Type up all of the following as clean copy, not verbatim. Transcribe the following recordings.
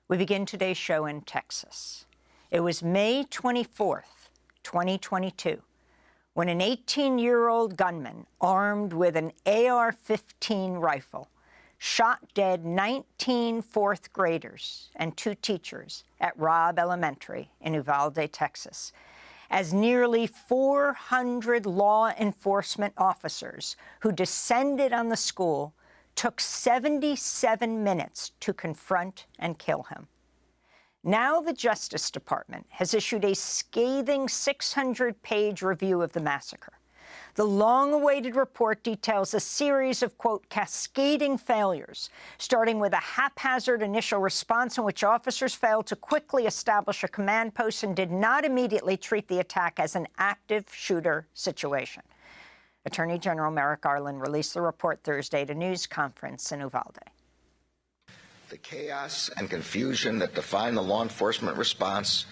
We begin today's show in Texas. It was May 24th, 2022, when an 18-year-old gunman armed with an AR-15 rifle shot dead 19 fourth graders and 2 teachers at Robb Elementary in Uvalde, Texas, as nearly 400 law enforcement officers who descended on the school took 77 minutes to confront and kill him. Now the Justice Department has issued a scathing 600-page review of the massacre. The long-awaited report details a series of, quote, cascading failures, starting with a haphazard initial response in which officers failed to quickly establish a command post and did not immediately treat the attack as an active shooter situation. Attorney General Merrick Garland released the report Thursday at a news conference in Uvalde. The chaos and confusion that defined the law enforcement response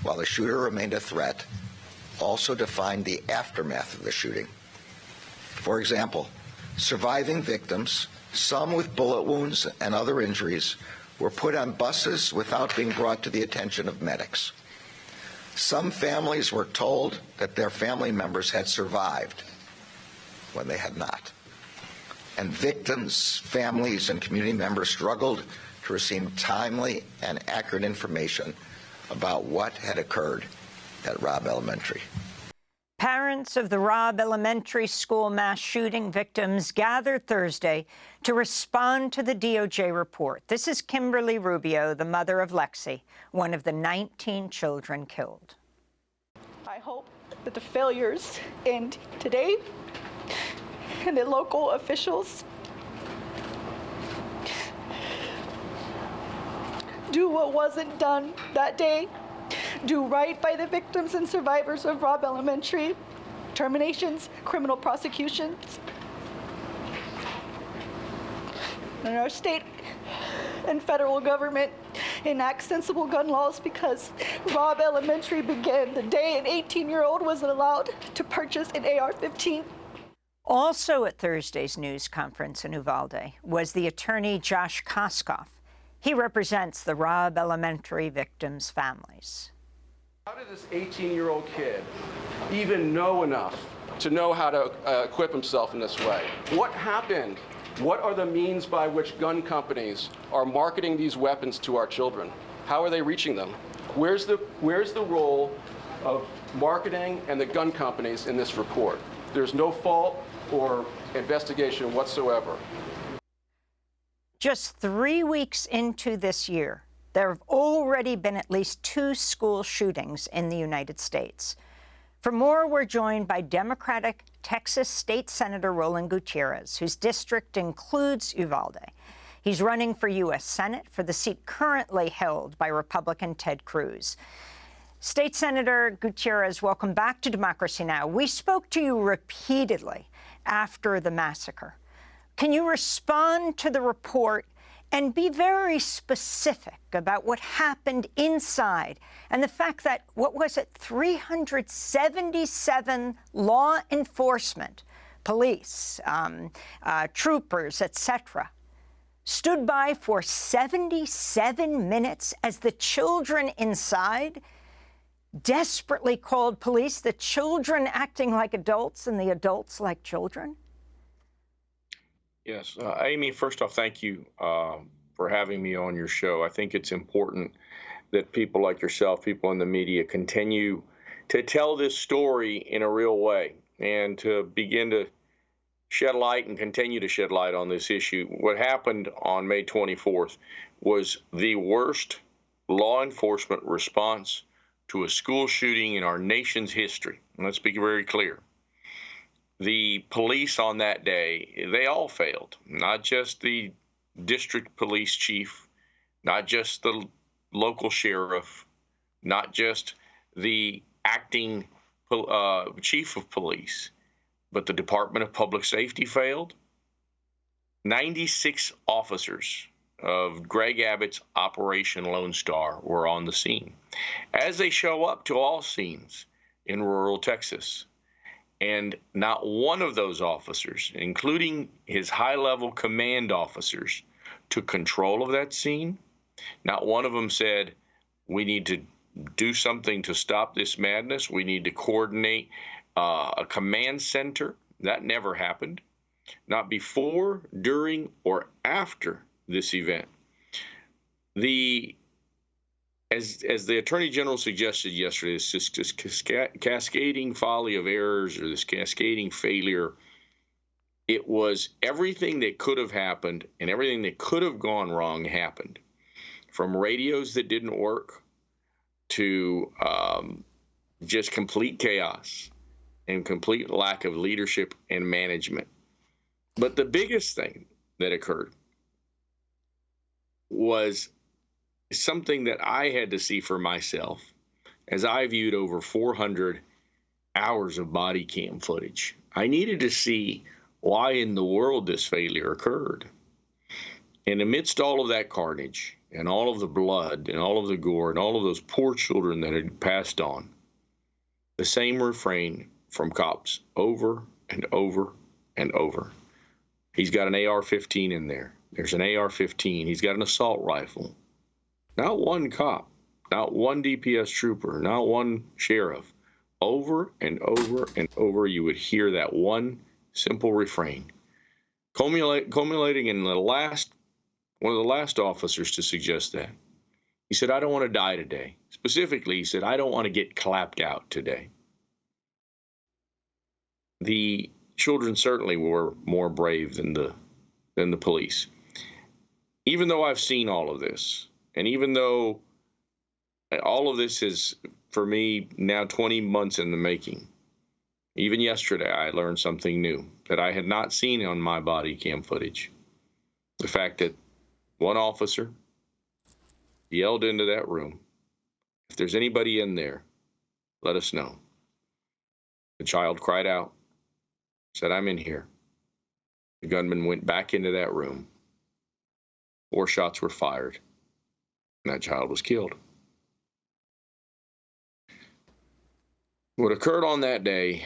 while the shooter remained a threat also defined the aftermath of the shooting. For example, surviving victims, some with bullet wounds and other injuries, were put on buses without being brought to the attention of medics. Some families were told that their family members had survived when they had not. And victims, families, and community members struggled to receive timely and accurate information about what had occurred at Robb Elementary. Parents of the Robb Elementary School mass shooting victims gathered Thursday to respond to the DOJ report. This is Kimberly Rubio, the mother of Lexi, one of the 19 children killed. I hope that the failures end today, and the local officials do what wasn't done that day, do right by the victims and survivors of Robb Elementary, terminations, criminal prosecutions. And our state and federal government enact sensible gun laws, because Robb Elementary began the day an 18-year-old was allowed to purchase an AR-15. Also at Thursday's news conference in Uvalde was the attorney Josh Koskoff. He represents the Robb Elementary victims' families. How did this 18-year-old kid even know enough to know how to equip himself in this way? What happened? What are the means by which gun companies are marketing these weapons to our children? How are they reaching them? Where's the role of marketing and the gun companies in this report? There's no fault or investigation whatsoever. Just 3 weeks into this year, there have already been at least 2 school shootings in the United States. For more, we're joined by Democratic Texas State Senator Roland Gutierrez, whose district includes Uvalde. He's running for U.S. Senate for the seat currently held by Republican Ted Cruz. State Senator Gutierrez, welcome back to Democracy Now! We spoke to you repeatedly after the massacre. Can you respond to the report and be very specific about what happened inside and the fact that, 377 law enforcement, police, troopers, etc., stood by for 77 minutes as the children inside desperately called police, the children acting like adults and the adults like children? Yes. Amy, first off, thank you for having me on your show. I think it's important that people like yourself, people in the media, continue to tell this story in a real way and to begin to shed light and continue to shed light on this issue. What happened on May 24th was the worst law enforcement response to a school shooting in our nation's history. And let's be very clear. The police on that day, they all failed, not just the district police chief, not just the local sheriff, not just the acting chief of police, but the Department of Public Safety failed. 96 officers of Greg Abbott's Operation Lone Star were on the scene, as they show up to all scenes in rural Texas. And not one of those officers, including his high-level command officers, took control of that scene Not one of them said, we need to do something to stop this madness. We need to coordinate a command center. That never happened. Not before, during, or after this event. As the Attorney General suggested yesterday, this cascading folly of errors, or this cascading failure, it was everything that could have happened and everything that could have gone wrong happened. From radios that didn't work to just complete chaos and complete lack of leadership and management. But the biggest thing that occurred was something that I had to see for myself as I viewed over 400 hours of body cam footage. I needed to see why in the world this failure occurred. And amidst all of that carnage and all of the blood and all of the gore and all of those poor children that had passed on, the same refrain from cops over and over and over. He's got an AR-15 in there. There's an AR-15. He's got an assault rifle. Not one cop, not one DPS trooper, not one sheriff. Over and over and over, you would hear that one simple refrain, culminating in one of the last officers to suggest that. He said, I don't want to die today. Specifically, he said, I don't want to get clapped out today. The children certainly were more brave than the police. Even though I've seen all of this, and even though all of this is, for me, now 20 months in the making, even yesterday I learned something new that I had not seen on my body cam footage. The fact that one officer yelled into that room, if there's anybody in there, let us know. The child cried out, said, I'm in here. The gunman went back into that room. 4 shots were fired, and that child was killed. What occurred on that day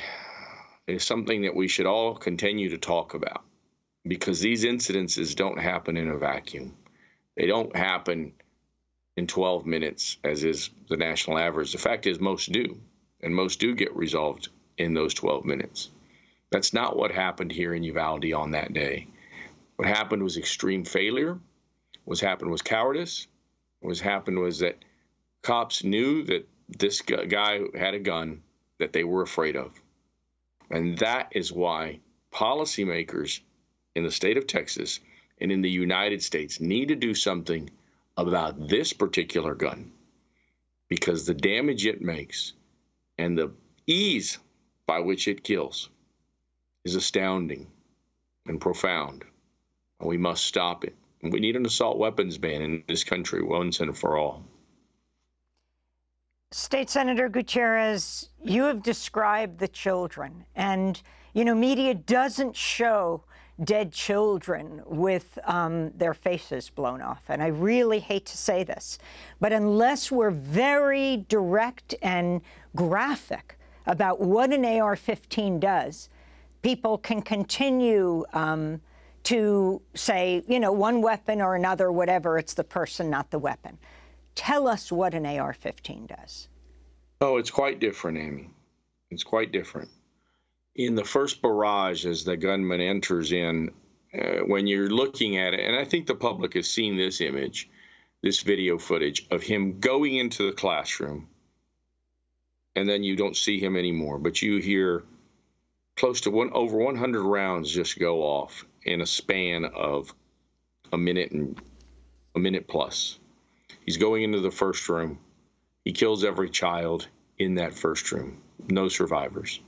is something that we should all continue to talk about, because these incidences don't happen in a vacuum. They don't happen in 12 minutes, as is the national average. The fact is, most do, and most do get resolved in those 12 minutes. That's not what happened here in Uvalde on that day. What happened was extreme failure. What happened was cowardice. What happened was that cops knew that this guy had a gun that they were afraid of. And that is why policymakers in the state of Texas and in the United States need to do something about this particular gun, because the damage it makes and the ease by which it kills is astounding and profound. And we must stop it. And we need an assault weapons ban in this country once and for all. State Senator Gutierrez, you have described the children, and, you know, media doesn't show dead children with their faces blown off. And I really hate to say this, but unless we're very direct and graphic about what an AR-15 does, people can continue to say, you know, one weapon or another, whatever, it's the person, not the weapon. Tell us what an AR-15 does. Oh, it's quite different, Amy. It's quite different. In the first barrage, as the gunman enters in, when you're looking at it, and I think the public has seen this image, this video footage of him going into the classroom, and then you don't see him anymore, but you hear close to over 100 rounds just go off in a span of a minute plus. He's going into the first room. He kills every child in that first room. No survivors.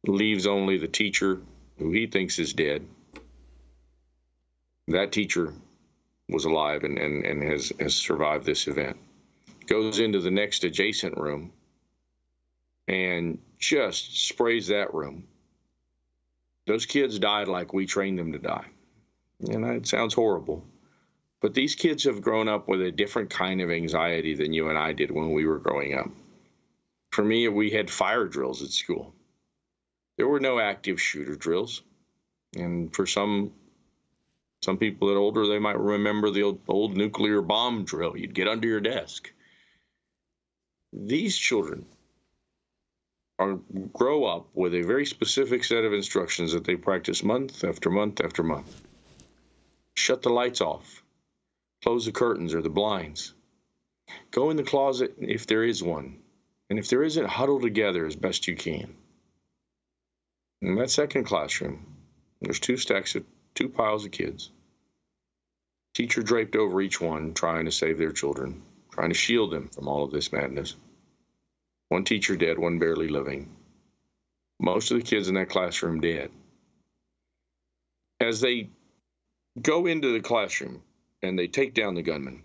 Leaves only the teacher, who he thinks is dead. That teacher was alive and has survived this event. Goes into the next adjacent room and just sprays that room. Those kids died like we trained them to die. And it sounds horrible. But these kids have grown up with a different kind of anxiety than you and I did when we were growing up. For me, we had fire drills at school. There were no active shooter drills. And for some Some people that are older, they might remember the old nuclear bomb drill. You'd get under your desk. These children grow up with a very specific set of instructions that they practice month after month after month. Shut the lights off. Close the curtains or the blinds. Go in the closet if there is one. And if there isn't, huddle together as best you can. In that second classroom, there's two piles of kids. Teacher draped over each one, trying to save their children, trying to shield them from all of this madness. One teacher dead, one barely living. Most of the kids in that classroom dead. As they go into the classroom and they take down the gunman,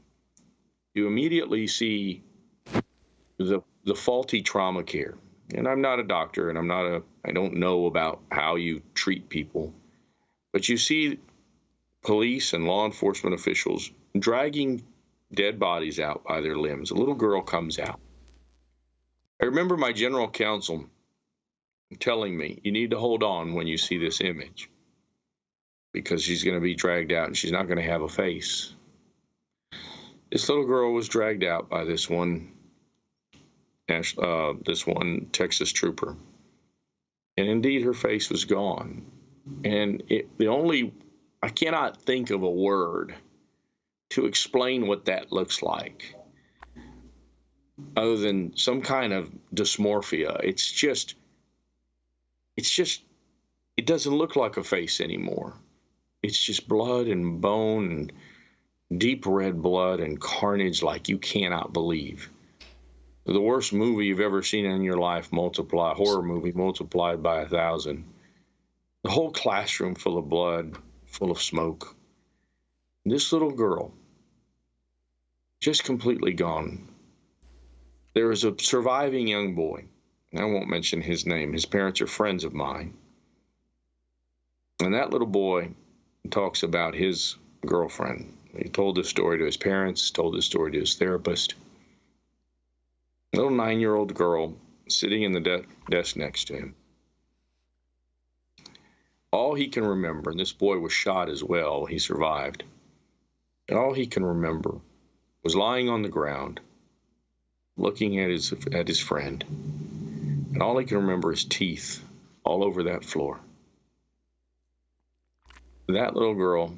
you immediately see the faulty trauma care. And I'm not a doctor, and I don't know about how you treat people, but you see police and law enforcement officials dragging dead bodies out by their limbs. A little girl comes out. I remember my general counsel telling me, you need to hold on when you see this image, because she's going to be dragged out and she's not going to have a face. This little girl was dragged out by this one Texas trooper. And indeed, her face was gone. And I cannot think of a word to explain what that looks like, other than some kind of dysmorphia. It doesn't look like a face anymore. It's just blood and bone and deep red blood and carnage like you cannot believe. The worst movie you've ever seen in your life, horror movie multiplied by 1,000. The whole classroom full of blood, full of smoke. This little girl, just completely gone. There is a surviving young boy. I won't mention his name. His parents are friends of mine. And that little boy talks about his girlfriend. He told this story to his parents, told this story to his therapist. A little 9-year-old girl sitting in the desk next to him. All he can remember, and this boy was shot as well, he survived. And all he can remember was lying on the ground, looking at his friend. And all he can remember is teeth all over that floor. That little girl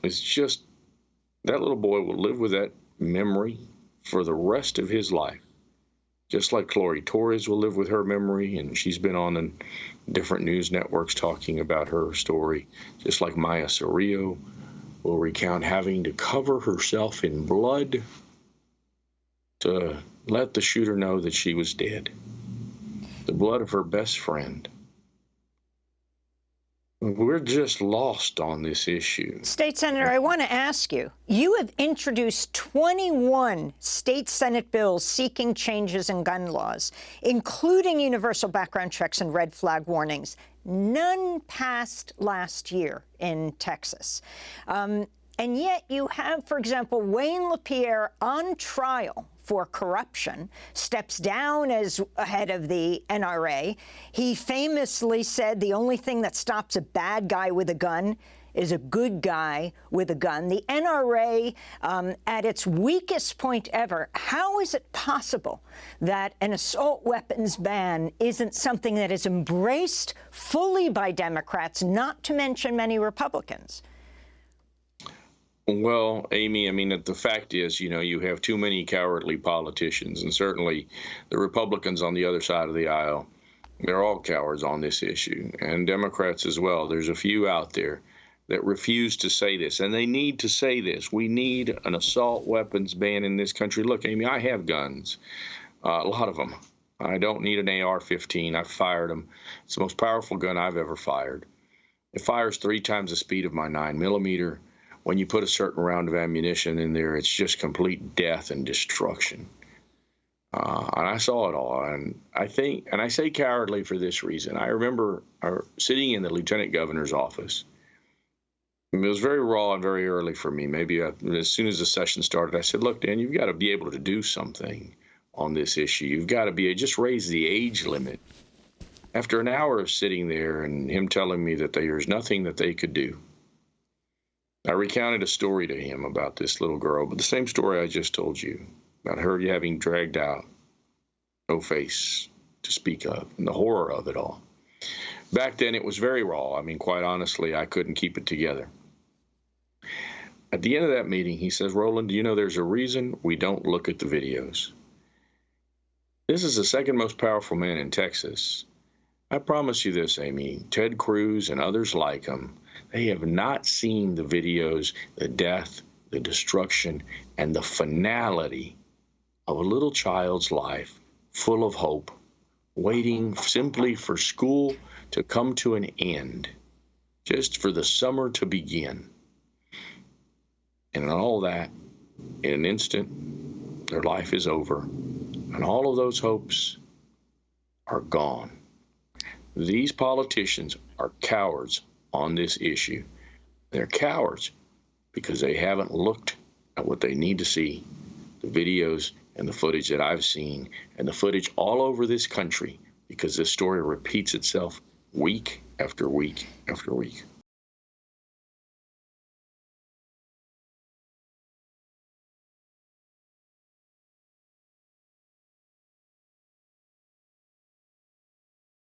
that little boy will live with that memory for the rest of his life. Just like Gloria Torres will live with her memory, and she's been on different news networks talking about her story. Just like Maya Sorillo will recount having to cover herself in blood to let the shooter know that she was dead. The blood of her best friend. We're just lost on this issue. State Senator, I want to ask you, you have introduced 21 state Senate bills seeking changes in gun laws, including universal background checks and red flag warnings. None passed last year in Texas. And yet you have, for example, Wayne LaPierre on trial for corruption, steps down as head of the NRA. He famously said the only thing that stops a bad guy with a gun is a good guy with a gun. The NRA, at its weakest point ever, how is it possible that an assault weapons ban isn't something that is embraced fully by Democrats, not to mention many Republicans? Well, Amy, I mean, the fact is, you have too many cowardly politicians, and certainly the Republicans on the other side of the aisle, they're all cowards on this issue, and Democrats as well. There's a few out there that refuse to say this, and they need to say this. We need an assault weapons ban in this country. Look, Amy, I have guns, a lot of them. I don't need an AR-15. I've fired them. It's the most powerful gun I've ever fired. It fires 3 times the speed of my 9mm. When you put a certain round of ammunition in there, it's just complete death and destruction. And I saw it all. And I say cowardly for this reason. I remember sitting in the lieutenant governor's office. It was very raw and very early for me. Maybe as soon as the session started, I said, look, Dan, you've got to be able to do something on this issue. You've got to just raise the age limit. After an hour of sitting there and him telling me that there's nothing that they could do, I recounted a story to him about this little girl, but the same story I just told you, about her having dragged out, no face to speak of, and the horror of it all. Back then, it was very raw. I mean, quite honestly, I couldn't keep it together. At the end of that meeting, he says, Roland, do you know there's a reason we don't look at the videos? This is the second most powerful man in Texas. I promise you this, Amy, Ted Cruz and others like him, they have not seen the videos, the death, the destruction, and the finality of a little child's life full of hope, waiting simply for school to come to an end, just for the summer to begin. And in all that, in an instant, their life is over, and all of those hopes are gone. These politicians are cowards on this issue. They're cowards because they haven't looked at what they need to see, the videos and the footage that I've seen, and the footage all over this country, because this story repeats itself week after week after week.